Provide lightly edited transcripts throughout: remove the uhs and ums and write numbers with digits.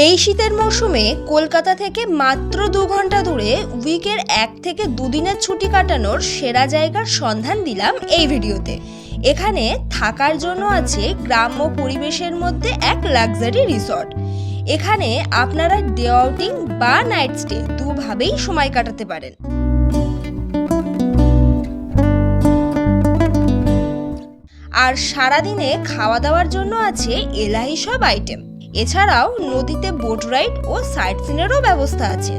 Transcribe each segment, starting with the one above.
এই শীতের মৌসুমে কলকাতা থেকে মাত্র 2 ঘন্টা দূরে উইকের 1 থেকে 2 দিনের ছুটি কাটানোর সেরা জায়গার সন্ধান দিলাম এই ভিডিওতে। এখানে থাকার জন্য আছে গ্রাম্য পরিবেশের মধ্যে এক লাক্সারি রিসর্ট। এখানে আপনারা ডে আউটিং বা নাইট স্টে দুভাবেই সময় কাটাতে পারেন। আর সারাদিনে খাওয়া দাওয়ার জন্য আছে এলাহি সব আইটেম। এছাড়াও নদীতে বোট রাইড ও সাইট সিনেরও ব্যবস্থা আছে।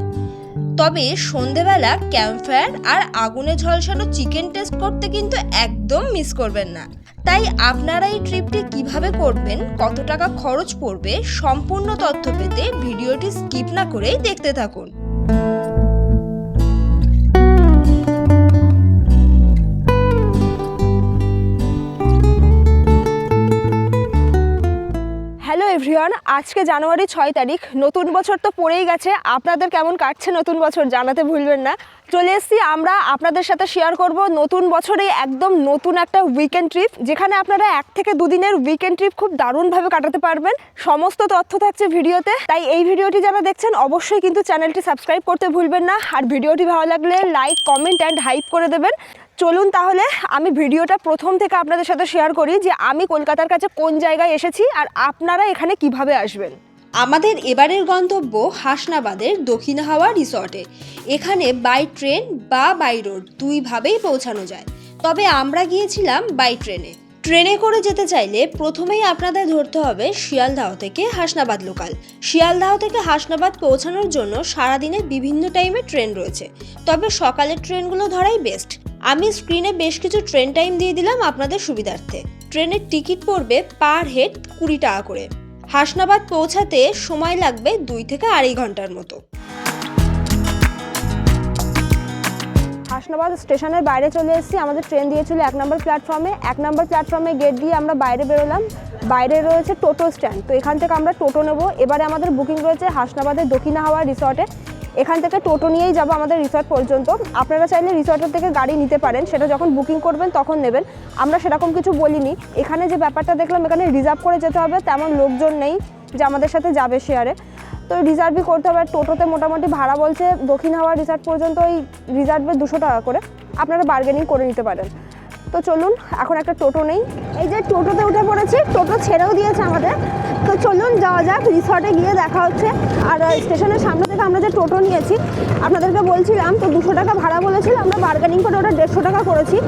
তবে সন্ধেবেলা ক্যাম্পফায়ার আর আগুনে ঝলসানো চিকেন টেস্ট করতে কিন্তু একদম মিস করবেন না। তাই আপনারা এই ট্রিপটি কিভাবে করবেন, কত টাকা খরচ পড়বে, সম্পূর্ণ তথ্য পেতে ভিডিওটি স্কিপ না করেই দেখতে থাকুন। হ্যালো এভরিওয়ান, আজকে জানুয়ারি 6 তারিখ। নতুন বছর তো পড়েই গেছে। আপনাদের কেমন কাটছে নতুন বছর জানাতে ভুলবেন না। চলে এসেছি আমরা আপনাদের সাথে শেয়ার করব নতুন বছরে একদম নতুন একটা উইকেন্ড ট্রিপ, যেখানে আপনারা 1 থেকে 2 দিনের উইকেন্ড ট্রিপ খুব দারুণভাবে কাটাতে পারবেন। সমস্ত তথ্য থাকছে ভিডিওতে, তাই এই ভিডিওটি যারা দেখছেন অবশ্যই কিন্তু চ্যানেলটি সাবস্ক্রাইব করতে ভুলবেন না। আর ভিডিওটি ভালো লাগলে লাইক, কমেন্ট অ্যান্ড হাইপ করে দেবেন। চলুন তাহলে আমি ভিডিওটা প্রথম থেকে আপনাদের সাথে শেয়ার করি যে আমি কলকাতার কাছে কোন জায়গায় এসেছি আর আপনারা এখানে কিভাবে আসবেন। আমাদের এবারের গন্তব্য হাসনাবাদের দক্ষিণ হাওয়া রিসর্টে। এখানে বাই ট্রেন বা বাই রোড দুইভাবেই পৌঁছানো যায়, তবে আমরা গিয়েছিলাম বাই ট্রেনে। ট্রেনে করে যেতে চাইলে প্রথমেই আপনাদের ধরতে হবে শিয়ালদাহ থেকে হাসনাবাদ লোকাল। শিয়ালদাহ থেকে হাসনাবাদ পৌঁছানোর জন্য সারাদিনে বিভিন্ন টাইমে ট্রেন রয়েছে, তবে সকালের ট্রেনগুলো ধরাই বেস্ট। আমি স্ক্রিনে বেশ কিছু ট্রেন টাইম দিয়ে দিলাম আপনাদের সুবিধার্থে। ট্রেনের টিকিট পড়বে পার হেড 20 টাকা করে। হাসনাবাদ পৌঁছাতে সময় লাগবে 2 থেকে 2.5 ঘন্টার মতো। হাসনাবাদ স্টেশনের বাইরে চলে এসেছি। আমাদের ট্রেন দিয়েছিল 1 নম্বর প্ল্যাটফর্মে। 1 নম্বর প্ল্যাটফর্মে গেট দিয়ে আমরা বাইরে বেরোলাম। বাইরে রয়েছে টোটো স্ট্যান্ড, তো এখান থেকে আমরা টোটো নেব। এবারে আমাদের বুকিং রয়েছে হাসনাবাদের দক্ষিণ হাওয়া রিসর্টে। এখান থেকে টোটো নিয়েই যাব আমাদের রিসর্ট পর্যন্ত। আপনারা চাইলে রিসর্টের থেকে গাড়ি নিতে পারেন, সেটা যখন বুকিং করবেন তখন নেবেন। আমরা সেরকম কিছু বলিনি। এখানে যে ব্যাপারটা দেখলাম, এখানে রিজার্ভ করে যেতে হবে, তেমন লোকজন নেই যে আমাদের সাথে যাবে শেয়ারে, তো রিজার্ভই করতে হবে। টোটোতে মোটামুটি ভাড়া বলছে দক্ষিণ হাওয়া রিসর্ট পর্যন্ত ওই রিজার্ভে 200 টাকা করে, আপনারা বার্গেনিং করে নিতে পারেন। তো চলুন এখন একটা টোটো নেই। এই যে টোটোতে উঠে পড়েছি, টোটো ছেড়েও দিয়েছে আমাদের। তো চলুন যাওয়া যাক, রিসর্টে গিয়ে দেখা হচ্ছে। আর স্টেশনের সামনে থেকে আমরা যে টোটো নিয়েছি আপনাদেরকে বলছিলাম, তো 200 টাকা ভাড়া বলেছিল, আমরা বার্গেনিং করে ওটা 150 টাকা করেছি।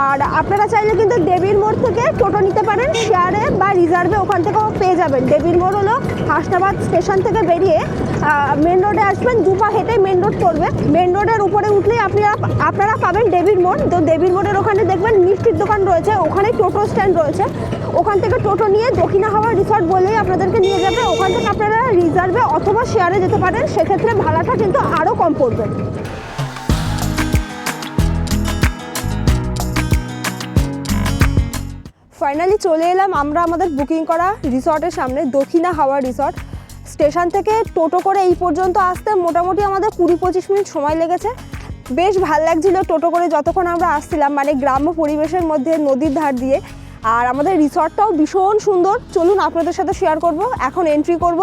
আর আপনারা চাইলে কিন্তু দেবীর মোড় থেকে টোটো নিতে পারেন শেয়ারে বা রিজার্ভে, ওখান থেকেও পেয়ে যাবেন। দেবীর মোড় হলো হাসনাবাদ স্টেশন থেকে বেরিয়ে মেন রোডে আসবেন, 2 পা হেঁটে মেন রোড পড়বে। মেন রোডের উপরে উঠলেই আপনারা পাবেন দেবীর মোড়। তো দেবীর মোড়ের ওখানে দেখবেন মিষ্টির দোকান রয়েছে, ওখানে টোটো স্ট্যান্ড রয়েছে। ওখান থেকে টোটো নিয়ে দক্ষিণ হাওয়া রিসর্ট বলেই আপনাদেরকে নিয়ে যাবে। ওখান থেকে আপনারা রিজার্ভে অথবা শেয়ারে যেতে পারেন, সেক্ষেত্রে ভাড়াটা কিন্তু আরও কম পড়বে। ফাইনালি চলে এলাম আমরা আমাদের বুকিং করা রিসর্টের সামনে, দক্ষিণা হাওয়া রিসর্ট। স্টেশন থেকে টোটো করে এই পর্যন্ত আসতে মোটামুটি আমাদের 20-25 মিনিট সময় লেগেছে। বেশ ভাল লাগছিল টোটো করে যতক্ষণ আমরা আসছিলাম, মানে গ্রাম্য পরিবেশের মধ্যে নদীর ধার দিয়ে। আর আমাদের রিসর্টটাও ভীষণ সুন্দর। চলুন আপনাদের সাথে শেয়ার করব। এখন এন্ট্রি করব,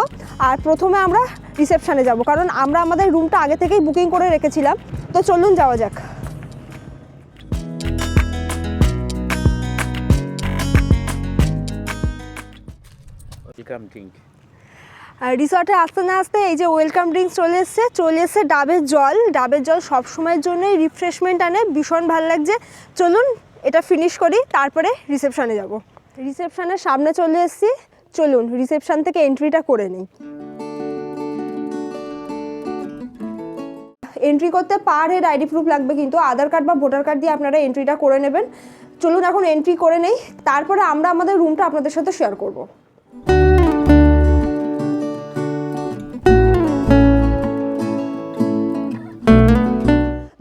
আর প্রথমে আমরা রিসেপশানে যাব, কারণ আমরা আমাদের রুমটা আগে থেকেই বুকিং করে রেখেছিলাম। তো চলুন যাওয়া যাক। রিসর্টে আসতে না আসতে এই যে ওয়েলকাম ড্রিঙ্কস চলে এসছে ডাবের জল। ডাবের জল সবসময়ের জন্যই রিফ্রেশমেন্ট আনে, ভীষণ ভালো লাগছে। চলুন এটা ফিনিশ করি, তারপরে রিসেপশানে যাব। রিসেপশানের সামনে চলে এসেছি, চলুন রিসেপশান থেকে এন্ট্রিটা করে নিই। এন্ট্রি করতে পার হেড আইডি প্রুফ লাগবে, কিন্তু আধার কার্ড বা ভোটার কার্ড দিয়ে আপনারা এন্ট্রিটা করে নেবেন। চলুন এখন এন্ট্রি করে নেই, তারপরে আমরা আমাদের রুমটা আপনাদের সাথে শেয়ার করব।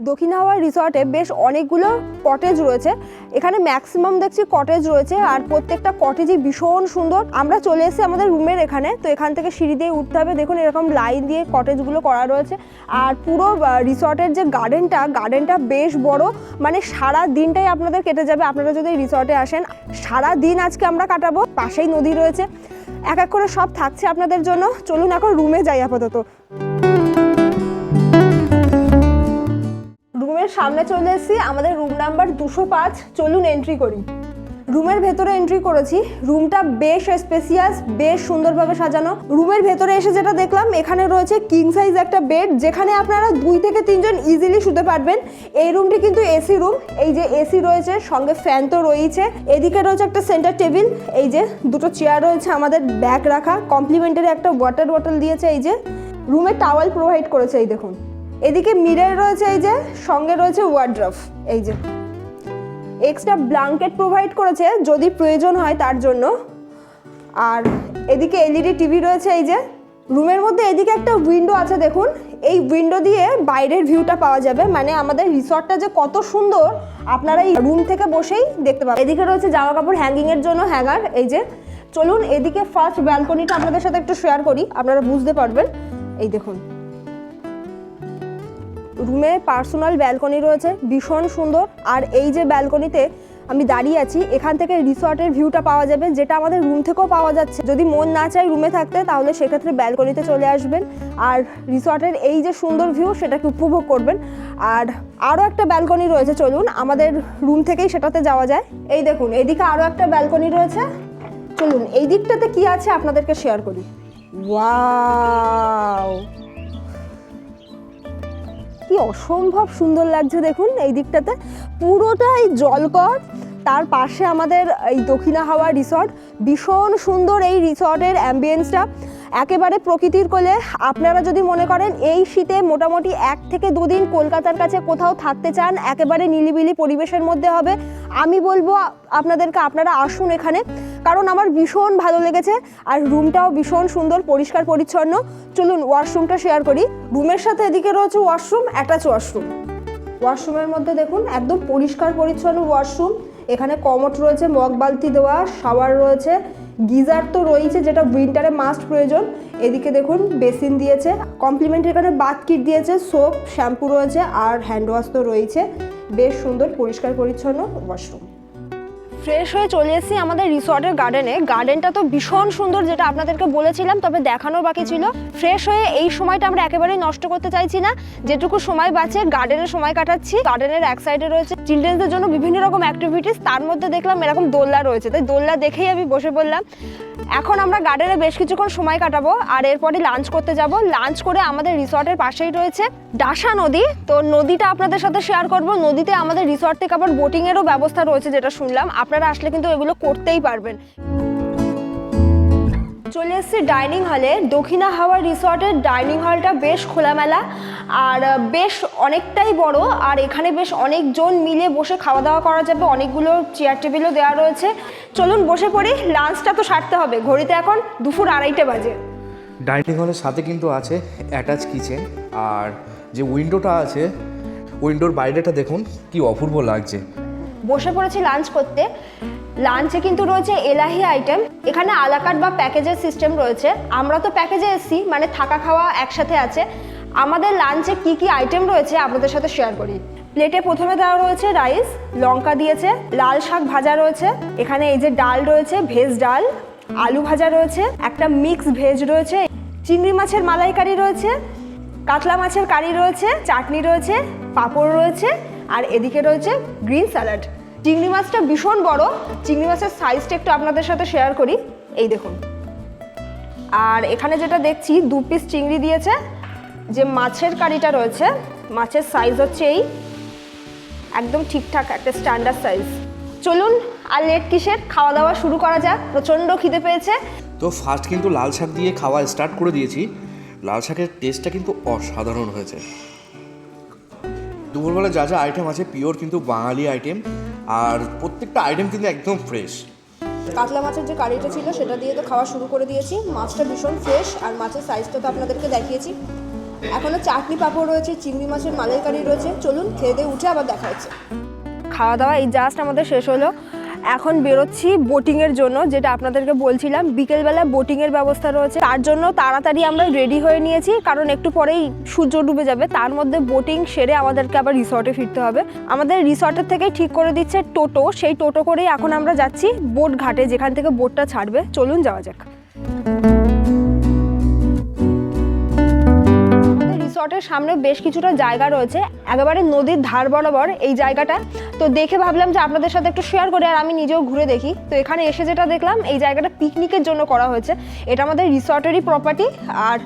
দক্ষিণ হাওয়া রিসর্টে বেশ অনেকগুলো কটেজ রয়েছে। এখানে ম্যাক্সিমাম দেখছি কটেজ রয়েছে, আর প্রত্যেকটা কটেজই ভীষণ সুন্দর। আমরা চলে এসেছি আমাদের রুমের এখানে, তো এখান থেকে সিঁড়ি দিয়ে উঠতে হবে। দেখুন এরকম লাইন দিয়ে কটেজগুলো করা রয়েছে। আর পুরো রিসর্টের যে গার্ডেনটা বেশ বড়, মানে সারা দিনটাই আপনাদের কেটে যাবে আপনারা যদি রিসর্টে আসেন। সারা দিন আজকে আমরা কাটাবো, পাশেই নদী রয়েছে। এক এক করে সব থাকছে আপনাদের জন্য। চলুন এখন রুমে যাই আপাতত। রুমের সামনে চলে এসেছি, আমাদের রুম নাম্বার 205। চলুন এন্ট্রি করি। রুমের ভেতরে এন্ট্রি করেছি। রুমটা বেশ স্পেসিয়াস, বেশ সুন্দরভাবে সাজানো। রুমের ভেতরে এসে যেটা দেখলাম, এখানে রয়েছে কিং সাইজ একটা বেড, যেখানে আপনারা 2 থেকে 3 জন ইজিলি শুতে পারবেন। এই রুমটি কিন্তু এসি রুম। এই যে এসি রয়েছে, সঙ্গে ফ্যান তো রয়েছে। এদিকে রয়েছে একটা সেন্টার টেবিল, এই যে দুটো চেয়ার রয়েছে আমাদের ব্যাগ রাখা। কমপ্লিমেন্টারি একটা ওয়াটার বটল দিয়েছে। এই যে রুমে টাওয়াল প্রোভাইড করেছে, এই দেখুন। এদিকে মিরর রয়েছে, এই যে সঙ্গে রয়েছে ওয়ার্ড্রপ। এই যে এক্সট্রা ব্ল্যাঙ্কেট প্রোভাইড করেছে যদি প্রয়োজন হয় তার জন্য। আর এদিকে এলইডি টিভি রয়েছে। এই যে রুমের মধ্যে এদিকে একটা উইন্ডো আছে, দেখুন। এই উইন্ডো দিয়ে বাইরের ভিউটা পাওয়া যাবে, মানে আমাদের রিসর্টটা যে কত সুন্দর আপনারা এই রুম থেকে বসেই দেখতে পাবেন। এদিকে রয়েছে জামা কাপড় হ্যাঙ্গিংয়ের জন্য হ্যাঙ্গার। এই যে চলুন এদিকে ফার্স্ট ব্যালকনিটা আপনাদের সাথে একটু শেয়ার করি, আপনারা বুঝতে পারবেন। এই দেখুন, রুমে পার্সোনাল ব্যালকনি রয়েছে, ভীষণ সুন্দর। আর এই যে ব্যালকনিতে আমি দাঁড়িয়ে আছি, এখান থেকে রিসর্টের ভিউটা পাওয়া যাবে, যেটা আমাদের রুম থেকেও পাওয়া যাচ্ছে। যদি মন না চায় রুমে থাকতে, তাহলে সেক্ষেত্রে ব্যালকনিতে চলে আসবেন আর রিসর্টের এই যে সুন্দর ভিউ সেটাকে উপভোগ করবেন। আর আরও একটা ব্যালকনি রয়েছে, চলুন আমাদের রুম থেকেই সেটাতে যাওয়া যায়। এই দেখুন, এইদিকে আরও একটা ব্যালকনি রয়েছে। চলুন এই দিকটাতে কি আছে আপনাদেরকে শেয়ার করি। ওয়াও, কি অসম্ভব সুন্দর লাগছে দেখুন। এই দিকটাতে পুরোটাই জলকর, তার পাশে আমাদের এই দক্ষিণা হাওয়া রিসর্ট। ভীষণ সুন্দর এই রিসর্টের অ্যাম্বিয়েন্সটা, একেবারে প্রকৃতির কোলে। আপনারা যদি মনে করেন এই শীতে মোটামুটি 1 থেকে 2 দিন কলকাতার কাছে কোথাও থাকতে চান, একেবারে নিলিবিলি পরিবেশের মধ্যে হবে, আমি বলবো আপনাদেরকে আপনারা আসুন এখানে, কারণ আমার ভীষণ ভালো লেগেছে। আর রুমটাও ভীষণ সুন্দর, পরিষ্কার পরিচ্ছন্ন। চলুন ওয়াশরুমটা শেয়ার করি। রুমের সাথে এদিকে রয়েছে ওয়াশরুম, অ্যাটাচ ওয়াশরুম। ওয়াশরুমের মধ্যে দেখুন একদম পরিষ্কার পরিচ্ছন্ন ওয়াশরুম। এখানে কমোড রয়েছে, মগ বালতি দেওয়া, শাওয়ার রয়েছে, গিজার তো রয়েছে যেটা উইন্টারে মাস্ট প্রয়োজন। এদিকে দেখুন বেসিন দিয়েছে, কমপ্লিমেন্টারি এখানে বাথ কিট দিয়েছে, সোপ, শ্যাম্পু রয়েছে আর হ্যান্ড ওয়াশ তো রয়েছে। বেশ সুন্দর পরিষ্কার পরিচ্ছন্ন ওয়াশরুম। ফ্রেশ হয়ে চলে এসেছি আমাদের রিসর্টের গার্ডেনে। গার্ডেনটা তো ভীষণ সুন্দর, যেটা আপনাদেরকে বলেছিলাম, তবে দেখানোর বাকি ছিল। ফ্রেশ হয়ে এই সময়টা আমরা একেবারেই নষ্ট করতে চাইছি না, যেটুকু সময় বাঁচে গার্ডেনে সময় কাটাচ্ছি। গার্ডেনের এক সাইডে রয়েছে চিলড্রেনদের জন্য বিভিন্ন রকম অ্যাক্টিভিটিস, তার মধ্যে দেখলাম এরকম দোলনা রয়েছে, তাই দোলনা দেখেই আমি বসে পড়লাম। এখন আমরা গার্ডেনে বেশ কিছুক্ষণ সময় কাটাবো আর এরপরে লাঞ্চ করতে যাব। লাঞ্চ করে আমাদের রিসর্টের পাশেই রয়েছে ডাসা নদী, তো নদীটা আপনাদের সাথে শেয়ার করব। নদীতে আমাদের রিসর্ট থেকে আবার বোটিংয়েরও ব্যবস্থা রয়েছে, যেটা শুনলাম। আপনারা আসলে কিন্তু এগুলো করতেই পারবেন। চলে এসেছি ডাইনিং হলে। দক্ষিণা হাওয়া রিসর্টের ডাইনিং হলটা বেশ খোলামেলা আর বেশ অনেকটাই বড়, আর এখানে বেশ অনেকজন মিলে বসে খাওয়া দাওয়া করা যাবে। অনেকগুলো চেয়ার টেবিলও দেওয়া রয়েছে। চলুন বসে পড়ি, লাঞ্চটা তো সারতে হবে। ঘড়িতে এখন দুপুর 2:30 বাজে। ডাইনিং হলের সাথে কিন্তু আছে অ্যাটাচ কিচেন, আর যে উইন্ডোটা আছে, উইন্ডোর বাইরেটা দেখুন কি অপূর্ব লাগছে। বসে পড়েছি লাঞ্চ করতে। লাঞ্চে কিন্তু রয়েছে এলাহি আইটেম। এখানে আলাকাট বা প্যাকেজের সিস্টেম রয়েছে। আমরা তো প্যাকেজে এসেছি, মানে থাকা খাওয়া একসাথে আছে। আমাদের লাঞ্চে কি কি আইটেম রয়েছে আপনাদের সাথে শেয়ার করি। প্লেটে প্রথমে দেওয়া রয়েছে রাইস, লঙ্কা দিয়েছে, লাল শাক ভাজা রয়েছে, এখানে এই যে ডাল রয়েছে, ভেজ ডাল, আলু ভাজা রয়েছে, একটা মিক্স ভেজ রয়েছে, চিংড়ি মাছের মালাইকারি রয়েছে, কাতলা মাছের কারি রয়েছে, চাটনি রয়েছে, পাঁপড় রয়েছে, আর এদিকে রয়েছে গ্রিন স্যালাড। চিংড়ি মাছটা ভীষণ বড়। চিংড়ি মাছের সাইজটা একটু আপনাদের সাথে শেয়ার করি। এই দেখুন। আর এখানে যেটা দেখছি 2 পিস চিংড়ি দিয়েছে। যে মাছের কারিটা রয়েছে, মাছের সাইজ হচ্ছে এই একদম ঠিকঠাক একটা স্ট্যান্ডার্ড সাইজ। চলুন আর লেট কিসের, খাওয়া দাওয়া শুরু করা যাক। প্রচণ্ড খিদে পেয়েছে। তো ফার্স্ট কিন্তু লাল শাক দিয়ে খাওয়া স্টার্ট করে দিয়েছি। লাল শাকের টেস্টটা কিন্তু অসাধারণ হয়েছে। দুপুরবেলা যা যা আইটেম আছে পিওর কিন্তু বাঙালি আইটেম, আর প্রত্যেকটা আইটেম কিন্তু একদম ফ্রেশ। কাতলা মাছের যে কারিটা ছিল সেটা দিয়ে তো খাওয়া শুরু করে দিয়েছি। মাছটা ভীষণ ফ্রেশ, আর মাছের সাইজটা তো আপনাদেরকে দেখিয়েছি। এখনও চাটনি পাঁপড় রয়েছে, চিংড়ি মাছের মালাইকারি রয়েছে। চলুন খেয়ে দিয়ে উঠে আবার দেখা হচ্ছে। খাওয়া দাওয়া এই জাস্ট আমাদের শেষ হলো। এখন বেরোচ্ছি বোটিংয়ের জন্য, যেটা আপনাদেরকে বলছিলাম। বিকেলবেলা বোটিংয়ের ব্যবস্থা রয়েছে, তার জন্য তাড়াতাড়ি আমরা রেডি হয়ে নিয়েছি, কারণ একটু পরেই সূর্য ডুবে যাবে। তার মধ্যে বোটিং সেরে আমাদেরকে আবার রিসর্টে ফিরতে হবে। আমাদের রিসর্টের থেকেই ঠিক করে দিচ্ছে টোটো, সেই টোটো করেই এখন আমরা যাচ্ছি বোট ঘাটে, যেখান থেকে বোটটা ছাড়বে। চলুন যাওয়া যাক। রিসর্টের সামনে বেশ কিছুটা জায়গা রয়েছে, একেবারে নদীর ধার বরাবর এই জায়গাটা। তো দেখে ভাবলাম যে আপনাদের সাথে একটু শেয়ার করি, আর আমি নিজেও ঘুরে দেখি। তো এখানে এসে যেটা দেখলাম, এই জায়গাটা পিকনিকের জন্য করা হয়েছে। এটা আমাদের রিসর্টেরই প্রপার্টি। আর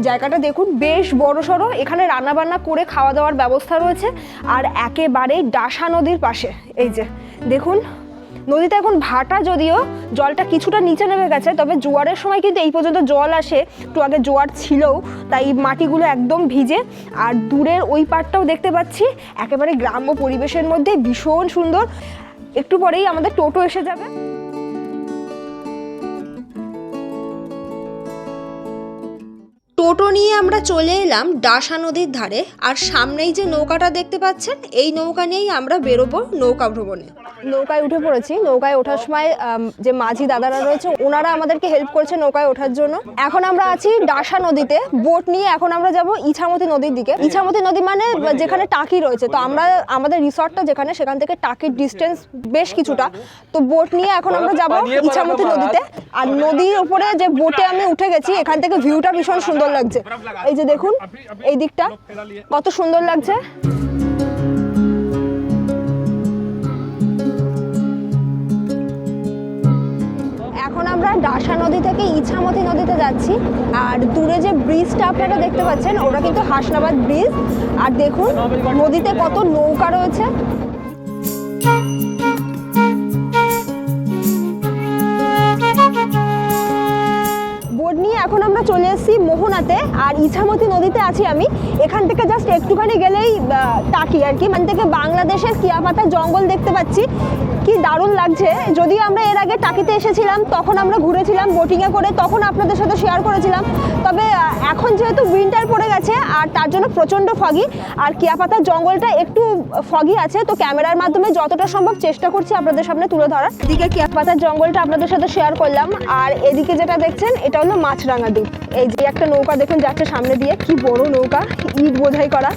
জায়গাটা দেখুন বেশ বড়সড়, এখানে রান্নাবান্না করে খাওয়া দাওয়ার ব্যবস্থা রয়েছে। আর একেবারেই ডাসা নদীর পাশে এই যে দেখুন, নদীতে এখন ভাটা, যদিও জলটা কিছুটা নিচে নেমে গেছে, তবে জোয়ারের সময় কিন্তু এই পর্যন্ত জল আসে। একটু আগে জোয়ার ছিলও, তাই মাটিগুলো একদম ভিজে। আর দূরের ওই পাড়টাও দেখতে পাচ্ছি একেবারে গ্রাম্য পরিবেশের মধ্যে, ভীষণ সুন্দর। একটু পরেই আমাদের টোটো এসে যাবে। টোটো নিয়ে আমরা চলে এলাম ডাসা নদীর ধারে। আর সামনেই যে নৌকাটা দেখতে পাচ্ছেন, এই নৌকা নিয়েই আমরা বেরোবো নৌকা ভ্রমণে। নৌকায় উঠে পড়েছি। নৌকায় ওঠার সময় যে মাঝি দাদারা রয়েছে, ওনারা আমাদেরকে হেল্প করছে নৌকায় ওঠার জন্য। এখন আমরা আছি ডাসা নদীতে, বোট নিয়ে এখন আমরা যাব ইছামতি নদীর দিকে। ইছামতি নদী মানে যেখানে টাকি রয়েছে। তো আমরা আমাদের রিসর্টটা যেখানে, সেখান থেকে টাকির ডিস্টেন্স বেশ কিছুটা। তো বোট নিয়ে এখন আমরা যাব ইছামতি নদীতে। আর নদীর উপরে যে বোটে আমি উঠে গেছি, এখান থেকে ভিউটা ভীষণ সুন্দর লাগছে। এই যে দেখুন, এই দিকটা কত সুন্দর লাগছে। এখন আমরা ডাসা নদী থেকে ইছামতি নদীতে যাচ্ছি। আর দূরে যে ব্রিজটা আপনারা দেখতে পাচ্ছেন, ওটা কিন্তু হাসনাবাদ ব্রিজ। আর দেখুন নদীতে কত নৌকা রয়েছে। বোট নিয়ে এখন আমরা চলে এসেছি মোহনাতে। আর ইছামতি নদীতে আছি আমি। এখান থেকে জাস্ট একটুখানি গেলেই টাকি আর কি। মানে থেকে বাংলাদেশের কিয়াপাতা জঙ্গল দেখতে পাচ্ছি, কি দারুণ লাগছে। যদিও আমরা এর আগে টাকিতে এসেছিলাম, তখন আমরা ঘুরেছিলাম বোটিংয়ে করে, তখন আপনাদের সাথে শেয়ার করেছিলাম। তবে এখন যেহেতু উইন্টার পড়ে গেছে, আর তার জন্য প্রচণ্ড ফগি, আর কিয়াপাতার জঙ্গলটা একটু ফগি আছে। তো ক্যামেরার মাধ্যমে যতটা সম্ভব চেষ্টা করছি আপনাদের সামনে তুলে ধরার। এদিকে কিয়াপাতার জঙ্গলটা আপনাদের সাথে শেয়ার করলাম। আর এদিকে যেটা দেখছেন, এটা হলো মাছরাঙা দ্বীপ। এই যে একটা নৌকা দেখুন যাচ্ছে সামনে দিয়ে, কি বড় নৌকা, ইট বোঝাই করা।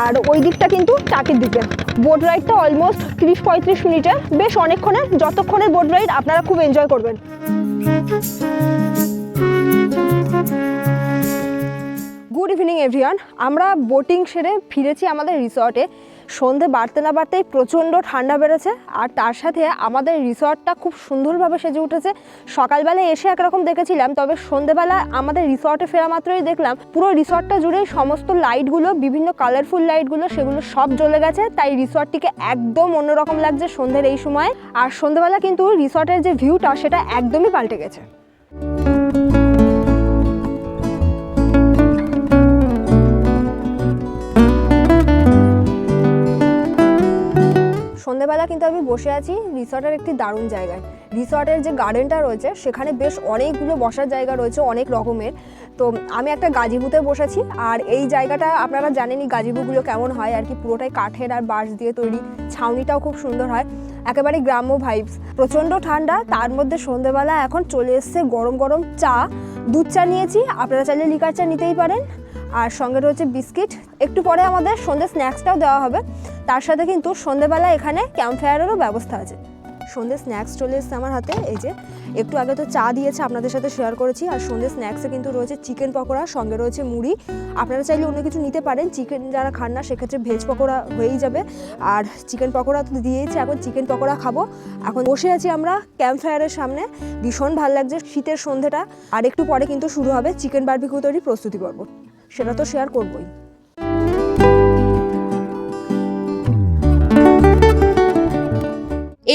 আর ওই দিকটা কিন্তু টাকির দিকে। বোট রাইডটা অলমোস্ট 30-35 মিনিটের, বেশ অনেকক্ষণের। যতক্ষণের বোট রাইড আপনারা খুব এনজয় করবেন। Good evening everyone. আমরা বোটিং সেরে ফিরেছি আমাদের রিসর্টে। সন্ধে বাড়তে না বাড়তেই প্রচণ্ড ঠান্ডা বেড়েছে। আর তার সাথে আমাদের রিসর্টটা খুব সুন্দরভাবে সেজে উঠেছে। সকালবেলায় এসে একরকম দেখেছিলাম, তবে সন্ধেবেলা আমাদের রিসর্টে ফেরা মাত্রই দেখলাম পুরো রিসর্টটা জুড়ে সমস্ত লাইটগুলো, বিভিন্ন কালারফুল লাইটগুলো, সেগুলো সব জ্বলে গেছে। তাই রিসর্টটিকে একদম অন্যরকম লাগছে সন্ধ্যের এই সময়। আর সন্ধেবেলা কিন্তু রিসর্টের যে ভিউটা, সেটা একদমই পাল্টে গেছে। সন্ধ্যেবেলা কিন্তু আমি বসে আছি রিসর্টের একটি দারুণ জায়গায়। রিসর্টের যে গার্ডেনটা রয়েছে, সেখানে বেশ অনেকগুলো বসার জায়গা রয়েছে, অনেক রকমের। তো আমি একটা গাজিবুতে বসেছি। আর এই জায়গাটা আপনারা জানেনই গাজিবুগুলো কেমন হয় আর কি, পুরোটাই কাঠের আর বাঁশ দিয়ে তৈরি। ছাউনিটাও খুব সুন্দর হয়, একেবারে গ্রাম্য ভাইবস। প্রচণ্ড ঠান্ডা, তার মধ্যে সন্ধ্যেবেলা এখন চলে এসছে গরম গরম চা। দুধ চা নিয়েছি, আপনারা চাইলে লিকার চা নিতেই পারেন। আর সঙ্গে রয়েছে বিস্কিট। একটু পরে আমাদের সন্ধ্যে স্ন্যাক্সটাও দেওয়া হবে। তার সাথে কিন্তু সন্ধ্যেবেলা এখানে ক্যাম্প ফায়ারেরও ব্যবস্থা আছে। সন্ধ্যে স্ন্যাক্স চলে এসছে আমার হাতে। এই যে একটু আগে তো চা দিয়েছে, আপনাদের সাথে শেয়ার করেছি। আর সন্ধ্যে স্ন্যাক্সে কিন্তু রয়েছে চিকেন পকোড়া, সঙ্গে রয়েছে মুড়ি। আপনারা চাইলে অন্য কিছু নিতে পারেন। চিকেন যারা খান না, সেক্ষেত্রে ভেজ পকোড়া হয়েই যাবে। আর চিকেন পকোড়া তো দিয়েইছে, এখন চিকেন পকোড়া খাবো। এখন বসে আছি আমরা ক্যাম্প ফায়ারের সামনে, ভীষণ ভালো লাগছে শীতের সন্ধ্যেটা। আর একটু পরে কিন্তু শুরু হবে চিকেন বারবিকিউ তৈরির প্রস্তুতি পর্ব, সেটা তো শেয়ার করবোই।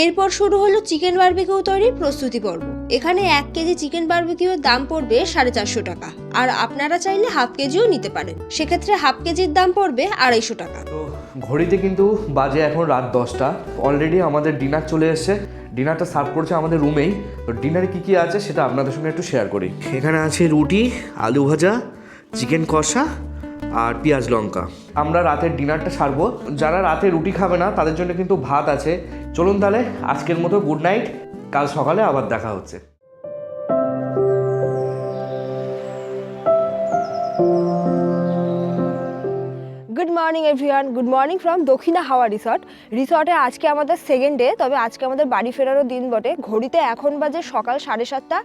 এরপর শুরু হলো চিকেন বারবিকিউ তৈরির প্রস্তুতি পর্ব। এখানে 1 কেজি চিকেন বারবিকিউর দাম পড়বে 450 টাকা। আর আপনারা চাইলে হাফ কেজিও নিতে পারেন, সেক্ষেত্রে হাফ কেজির দাম পড়বে 250 টাকা। তো ঘড়িতে কিন্তু বাজে এখন রাত 10টা। অলরেডি আমাদের ডিনার চলে এসেছে। ডিনারটা সার্ভ করছে আমাদের রুমেই। তো ডিনারে কী কী আছে সেটা আপনাদের সঙ্গে একটু শেয়ার করি। এখানে আছে রুটি, আলু ভাজা, চিকেন কষা আর পেঁয়াজ লঙ্কা। আমরা রাতের ডিনারটা সারবো। যারা রাতে রুটি খাবে না, তাদের জন্য কিন্তু ভাত আছে। চলুন তাহলে আজকের মতো গুড নাইট, কাল সকালে আবার দেখা হচ্ছে। Good morning everyone, good morning from দক্ষিণা হাওয়া রিসর্টে আজকে আমাদের সেকেন্ড ডে। তবে আজকে আমাদের বাড়ি ফেরারও দিন বটে। ঘড়িতে এখন বাজে সকাল 7:30,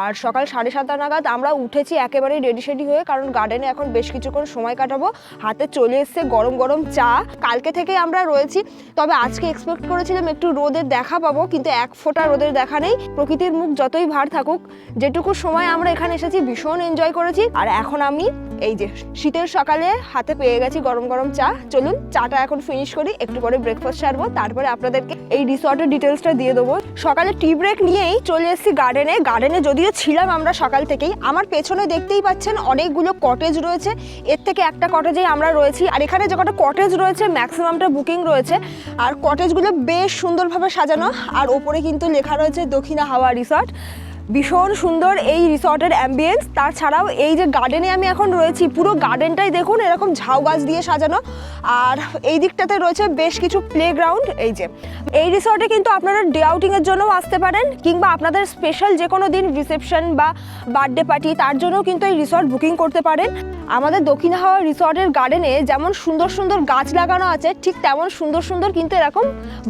আর সকাল 7:30 নাগাদ আমরা উঠেছি একেবারে রেডি সেডি হয়ে, কারণ গার্ডেনে এখন বেশ কিছুক্ষণ সময় কাটাবো। হাতে চলে এসছে গরম গরম চা। কালকে থেকে আমরা রয়েছি, তবে আজকে এক্সপেক্ট করেছিলাম একটু রোদের দেখা পাবো, কিন্তু এক ফোঁটা রোদের দেখা নেই। প্রকৃতির মুখ যতই ভার থাকুক, যেটুকু সময় আমরা এখানে এসেছি ভীষণ এনজয় করেছি। আর এখন আমি এই যে শীতের সকালে হাতে পেয়ে গেছি গরম গরম চা। চলুন চাটা এখন ফিনিশ করি, একটু পরে ব্রেকফাস্ট সারবো, তারপরে আপনাদেরকে এই রিসর্টের ডিটেলসটা দিয়ে দেবো। সকালে টি ব্রেক নিয়েই চলে এসেছি গার্ডেনে যদিও ছিলাম আমরা সকাল থেকেই। আমার পেছনে দেখতেই পাচ্ছেন অনেকগুলো কটেজ রয়েছে, এর থেকে একটা কটেজেই আমরা রয়েছি। আর এখানে যে কটা কটেজ রয়েছে ম্যাক্সিমামটা বুকিং রয়েছে, আর কটেজগুলো বেশ সুন্দরভাবে সাজানো, আর ওপরে কিন্তু লেখা রয়েছে দক্ষিণা হাওয়া রিসর্ট। ভীষণ সুন্দর এই রিসর্টের অ্যাম্বিয়েন্স। তাছাড়াও এই যে গার্ডেনে আমি এখন রয়েছি, পুরো গার্ডেনটাই দেখুন এরকম ঝাউ গাছ দিয়ে সাজানো। আর এই দিকটাতে রয়েছে বেশ কিছু প্লেগ্রাউন্ড। এই রিসর্টে কিন্তু আপনারা ডে আউটিংয়ের জন্যও আসতে পারেন, কিংবা আপনাদের স্পেশাল যে কোনো দিন রিসেপশন বা বার্থডে পার্টি, তার জন্যও কিন্তু এই রিসর্ট বুকিং করতে পারেন। আমাদের দক্ষিণা হাওয়া রিসর্টের গার্ডেনে যেমন সুন্দর সুন্দর গাছ লাগানো আছে, ঠিক তেমন সুন্দর সুন্দর কিন্তু এরকম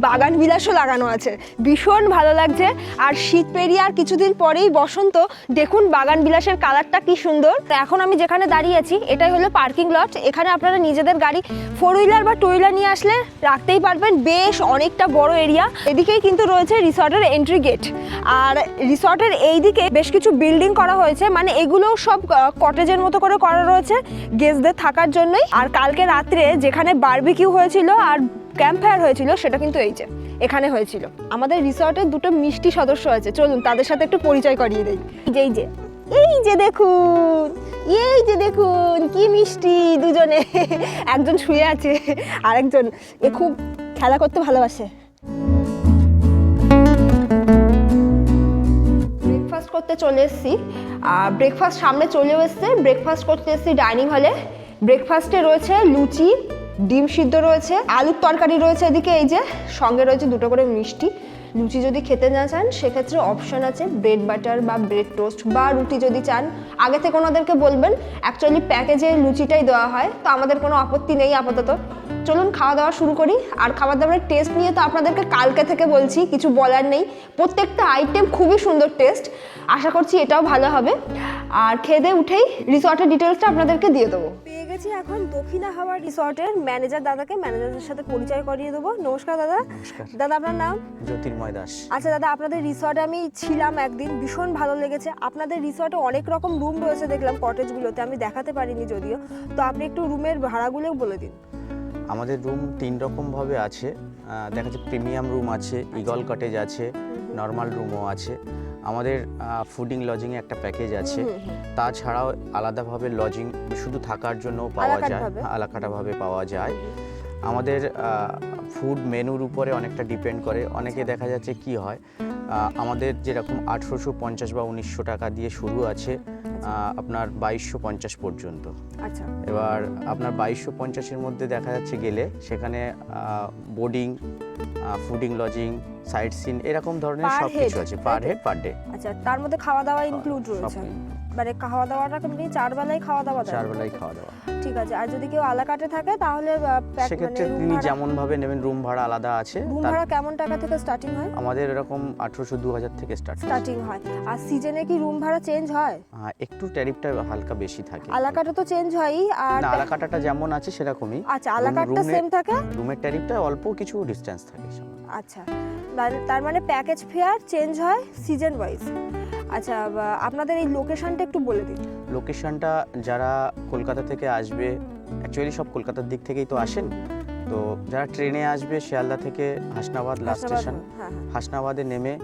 বাগান বিলাসও লাগানো আছে। ভীষণ ভালো লাগছে। আর শীত পেরিয়ে আর কিছুদিন পরেই বসন্ত, দেখুন বাগান বিলাসের কালারটা কি সুন্দর। তো এখন আমি যেখানে দাঁড়িয়ে আছি এটাই হলো পার্কিং লট। এখানে আপনারা নিজেদের গাড়ি 4 হুইলার বা 2 হুইলার নিয়ে আসলে রাখতেই পারবেন। বেশ অনেকটা বড় এরিয়া। এদিকেই কিন্তু রয়েছে রিসর্টের এন্ট্রি গেট। আর রিসর্টের এই দিকে বেশ কিছু বিল্ডিং করা হয়েছে, মানে এগুলোও সব কটেজের মতো করে করা রয়েছে গেস্টদের থাকার জন্যই। আর কালকে রাত্রে যেখানে বারবিকিউ হয়েছিল আর ক্যাম্প ফায়ার হয়েছিল, সেটা কিন্তু এই যে এখানে হয়েছিল। আমাদের রিসর্টের দুটো মিষ্টি সদস্য আছে, চলুন তাদের সাথে একটু পরিচয় করিয়ে দিই। এই যে দেখুন কি মিষ্টি দুজনে। একজন শুয়ে আছে, আরেকজন খুব খেলা করতে ভালোবাসে। ব্রেকফাস্ট করতে চলে এসেছি, আর ব্রেকফাস্ট সামনে চলেও এসছে। ব্রেকফাস্ট করতে এসেছি ডাইনিং হলে। ব্রেকফাস্টে রয়েছে লুচি, ডিম সিদ্ধ রয়েছে, আলুর তরকারি রয়েছে এদিকে, এই যে সঙ্গে রয়েছে 2টো করে মিষ্টি। লুচি যদি খেতে না চান সেক্ষেত্রে অপশন আছে ব্রেড বাটার বা ব্রেড টোস্ট, বা রুটি যদি চান আগে থেকে ওনাদেরকে বলবেন। অ্যাকচুয়ালি প্যাকেজে লুচিটাই দেওয়া হয়, তো আমাদের কোনো আপত্তি নেই আপাতত। চলুন খাওয়া দাওয়া শুরু করি। আর খাবার দাবারের টেস্ট নিয়ে তো আপনাদেরকে কালকে থেকে বলছি, কিছু বলার নেই। প্রত্যেকটা আইটেম খুবই সুন্দর টেস্ট, আশা করছি এটাও ভালো হবে। আর খেয়ে উঠেই রিসর্টের ডিটেলসটা আপনাদেরকে দিয়ে দেবো। পেয়ে গেছি এখন দক্ষিণা হাওয়া রিসর্টের ম্যানেজার দাদাকে। ম্যানেজারের সাথে পরিচয় করিয়ে দেবো। নমস্কার দাদা। দাদা আপনার নাম? জ্যোতির্ময় দাস। আচ্ছা দাদা, আপনাদের রিসর্টে আমি ছিলাম একদিন, ভীষণ ভালো লেগেছে। আপনাদের রিসর্টে অনেক রকম রুম রয়েছে দেখলাম কটেজগুলোতে, আমি দেখাতে পারিনি যদিও। তো আপনি একটু রুমের ভাড়াগুলোও বলে দিন। আমাদের রুম 3 রকমভাবে আছে। দেখা যাচ্ছে প্রিমিয়াম রুম আছে, ইগল কটেজ আছে, নর্মাল রুমও আছে। আমাদের ফুডিং লজিংয়ে একটা প্যাকেজ আছে। তাছাড়াও আলাদাভাবে লজিং শুধু থাকার জন্য পাওয়া যায়, আলাকাটাভাবে পাওয়া যায়। আমাদের ফুড মেনুর উপরে অনেকটা ডিপেন্ড করে। অনেকে দেখা যাচ্ছে কি হয়, আমাদের যেরকম 1850 বা 1900 টাকা দিয়ে শুরু আছে, আপনার 2250 পর্যন্ত। আচ্ছা, এবার আপনার 2250-এর মধ্যে দেখা যাচ্ছে গেলে সেখানে boarding, fooding, lodging, sight seen এরকম ধরনের সব কিছু আছে পার হেড পার ডে। আচ্ছা, তার মধ্যে খাওয়া দাওয়া ইনক্লুড রয়েছে? মানে খাওয়া দাওয়াটা আপনি 4 বেলায় খাওয়া দাওয়া দেন? 4 বেলায় খাওয়া দাওয়া। ঠিক আছে। আর যদি কেউ আলাকাটে থাকে তাহলে সেক্ষেত্রে তিনি যেমন ভাবে নেবেন, রুম ভাড়া আলাদা আছে। রুম ভাড়া কেমন টাকা থেকে স্টার্টিং হয়? আমাদের এরকম 1800-2000 থেকে স্টার্টিং হয়। আর সিজনে কি রুম ভাড়া চেঞ্জ হয়? একটু ট্যারিফটা হালকা বেশি থাকে। আলাকাটা তো চেঞ্জ হয়ই। আর না, আলাকাটাটা যেমন আছে সেরকমই। আচ্ছা, আলাকাটা সেম থাকে, রুমের ট্যারিফটা অল্প কিছু ডিসটেন্স থাকে। আচ্ছা, তার মানে প্যাকেজ ফেয়ার চেঞ্জ হয় সিজন ওয়াইজ। আচ্ছা, আপনাদের এই লোকেশনটা একটু বলে দিন। লোকেশনটা যারা কলকাতা থেকে আসবে, অ্যাকচুয়ালি সব কলকাতার দিক থেকেই তো আসেন, তো যারা ট্রেনে আসবে শিয়ালদা থেকে হাসনাবাদ লাস্ট স্টেশন, হাসনাবাদে নেমে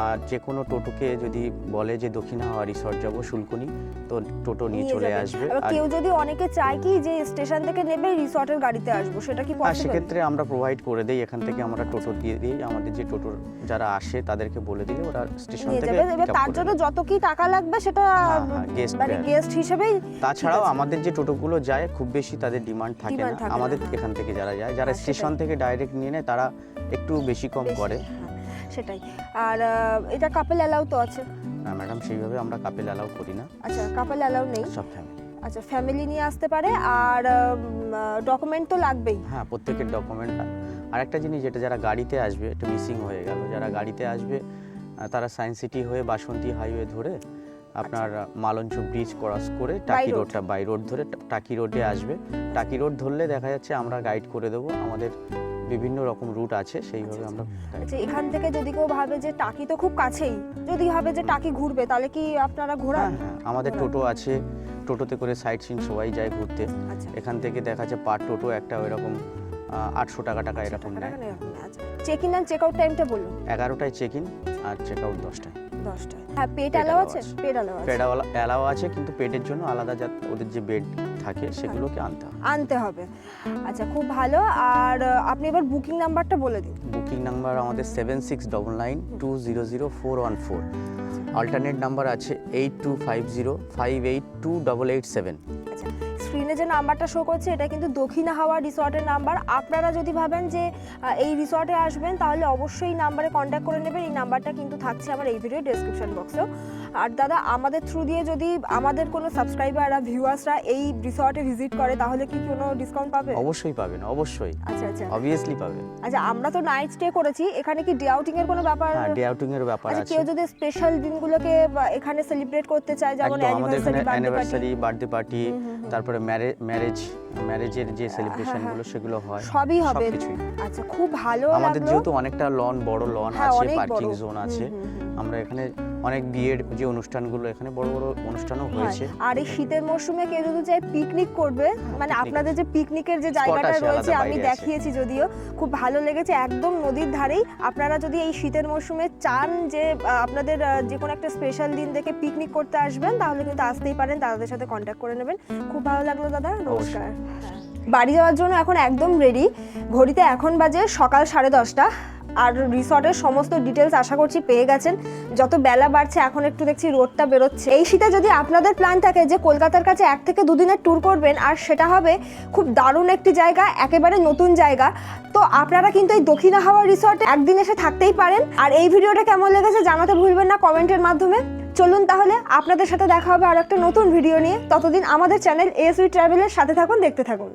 আর যে কোনো টোটোকে যদি বলে যে দক্ষিণা হাওয়া রিসর্ট যাব শুলকুনি, তো টোটো নিয়ে চলে আসবে। আর কেউ যদি অনেকে চায় কি যে স্টেশন থেকে নেবে রিসর্টের গাড়িতে আসবো, সেটা কি পসিবল? সেক্ষেত্রে আমরা প্রোভাইড করে দেই, এখান থেকে আমরা টোটো দিয়ে দিই। আমাদের যে টোটোর যারা আসে তাদেরকে বলে দিলে ওরা স্টেশন থেকে এবার তার জন্য যত কি টাকা লাগবে সেটা মানে গেস্ট হিসেবেই। তাছাড়াও আমাদের যে টোটোগুলো যায় খুব বেশি তাদের ডিমান্ড থাকে না। আমাদের এখান থেকে যারা যায়, যারা স্টেশন থেকে ডাইরেক্ট নিয়ে নেয়, তারা একটু বেশি কম করে। সেটাই। আর এটা কাপল অ্যালাউ তো আছে? না ম্যাডাম, সেইভাবে আমরা কাপল অ্যালাউ করি না। আচ্ছা, কাপল অ্যালাউ নেই, সব ফ্যামিলি। আচ্ছা, ফ্যামিলি নিয়ে আসতে পারে। আর ডকুমেন্ট তো লাগবেই। হ্যাঁ, প্রত্যেকের ডকুমেন্ট। আর একটা জিনিস যেটা যারা গাড়িতে আসবে, এটা মিসিং হয়ে গেল, যারা গাড়িতে আসবে তারা সায়েন্স সিটি হয়ে বাসন্তী হাইওয়ে ধরে আপনার মালঞ্চ ব্রিজ ক্রস করে টাকি রোডটা বাই রোড ধরে টাকি রোডে আসবে। টাকি রোড ধরলে দেখা যাচ্ছে আমরা গাইড করে দেবো, আমাদের বিভিন্ন রকম রুট আছে, সেইভাবে আমরা আচ্ছা, এখান থেকে যদি কেউ ভাবে যে টাকি তো খুব কাছেই, যদি ভাবে যে টাকি ঘুরবে, তাহলে কি আপনারা ঘোরান? হ্যাঁ, আমাদের টোটো আছে, টোটোতে করে সাইট সিন সবাই যায় ঘুরতে। আচ্ছা, এখান থেকে দেখা যাচ্ছে পার টোটো একটা ওইরকম 800 টাকা এরকম নেয়। Check in and check out টাইমটা বলুন। 11টায় চেক ইন আর চেক আউট 10টায়। হ্যাঁ, পেট অ্যালাউ আছে? পেট অ্যালাউ আছে, কিন্তু পেটের জন্য আলাদা ওদের যে বেড থাকে সেগুলোকে আনতে হবে। আচ্ছা, খুব ভালো। আর আপনি এবার বুকিং নাম্বারটা বলে দিন। বুকিং নাম্বার আমাদের 7699200414। অল্টারনেট নাম্বার আছে 8250582887। আচ্ছা, স্ক্রিনে যে নাম্বারটা শো করছে এটা কিন্তু দক্ষিণা হাওয়া রিসর্টের নাম্বার। আপনারা যদি ভাবেন যে এই রিসর্টে আসবেন, তাহলে অবশ্যই এই নাম্বারে কন্ট্যাক্ট করে নেবেন। এই নাম্বারটা কিন্তু থাকছে আমার এই ভিডিও ডেসক্রিপশন বক্সেও। আর দাদা, আমাদের থ্রু দিয়ে যদি আমাদের কোনো সাবস্ক্রাইবাররা, ভিউয়ার্সরা এই রিসর্টে ভিজিট করে, তাহলে কি কোনো ডিসকাউন্ট পাবে? অবশ্যই পাবেন, অবশ্যই। আচ্ছা আচ্ছা, অবভিয়াসলি পাবেন। আচ্ছা, আমরা তো নাইট স্টে করেছি, এখানে কি ডে আউটিং এর কোনো ব্যাপার? হ্যাঁ, ডে আউটিং এর ব্যাপার আচ্ছা, আছে। কেউ যদি স্পেশাল দিনগুলোকে এখানে সেলিব্রেট করতে চায়, যেমন আমাদের এখানে অ্যানিভার্সারি, বার্থডে পার্টি, তারপরে ম্যারেজের যে সেলিব্রেশন গুলো সেগুলো হয়, সবই হবে। সবকিছুই। আচ্ছা, খুব ভালো আমাদের লাগলো। যেহেতু অনেকটা বড় লন হ্যাঁ, আছে, অনেক পার্কিং বড়। জোন আছে, আমরা এখানে অনেক বিয়ের যে অনুষ্ঠানগুলো, এখানে বড় বড় অনুষ্ঠানও হয়েছে। আর এই শীতের মরশুমে কেউ যদি চায় পিকনিক করবে, মানে আপনাদের যে পিকনিকের যে জায়গাটা আছে, রয়েছে, আলাদা আমি বাইরে দেখিয়েছি, যদিও খুব ভালো লেগেছে, একদম নদীর ধারেই। আপনারা যদি এই শীতের মরশুমে চান যে আপনাদের যে কোনো একটা স্পেশাল দিন দেখে পিকনিক করতে আসবেন, তাহলে কিন্তু আসতেই পারেন, দাদাদের সাথে কন্ট্যাক্ট করে নেবেন। খুব ভালো লাগলো দাদা, নমস্কার। বাড়ি যাওয়ার জন্য এখন একদম রেডি। ঘড়িতে এখন বাজে সকাল 10:30। আর রিসর্টের সমস্ত ডিটেলস আশা করছি পেয়ে গেছেন। যত বেলা বাড়ছে এখন একটু দেখছি রোদটা বেরোচ্ছে। এই শীতে যদি আপনাদের প্ল্যান থাকে যে কলকাতার কাছে 1 থেকে 2 দিনের ট্যুর করবেন, আর সেটা হবে খুব দারুণ একটি জায়গা, একেবারে নতুন জায়গা, তো আপনারা কিন্তু এই দক্ষিণা হাওয়া রিসর্টে একদিন এসে থাকতেই পারেন। আর এই ভিডিওটা কেমন লেগেছে জানাতে ভুলবেন না কমেন্টের মাধ্যমে। চলুন তাহলে আপনাদের সাথে দেখা হবে আর একটা নতুন ভিডিও নিয়ে। ততদিন আমাদের চ্যানেল ASV ট্রাভেলের সাথে থাকুন, দেখতে থাকুন।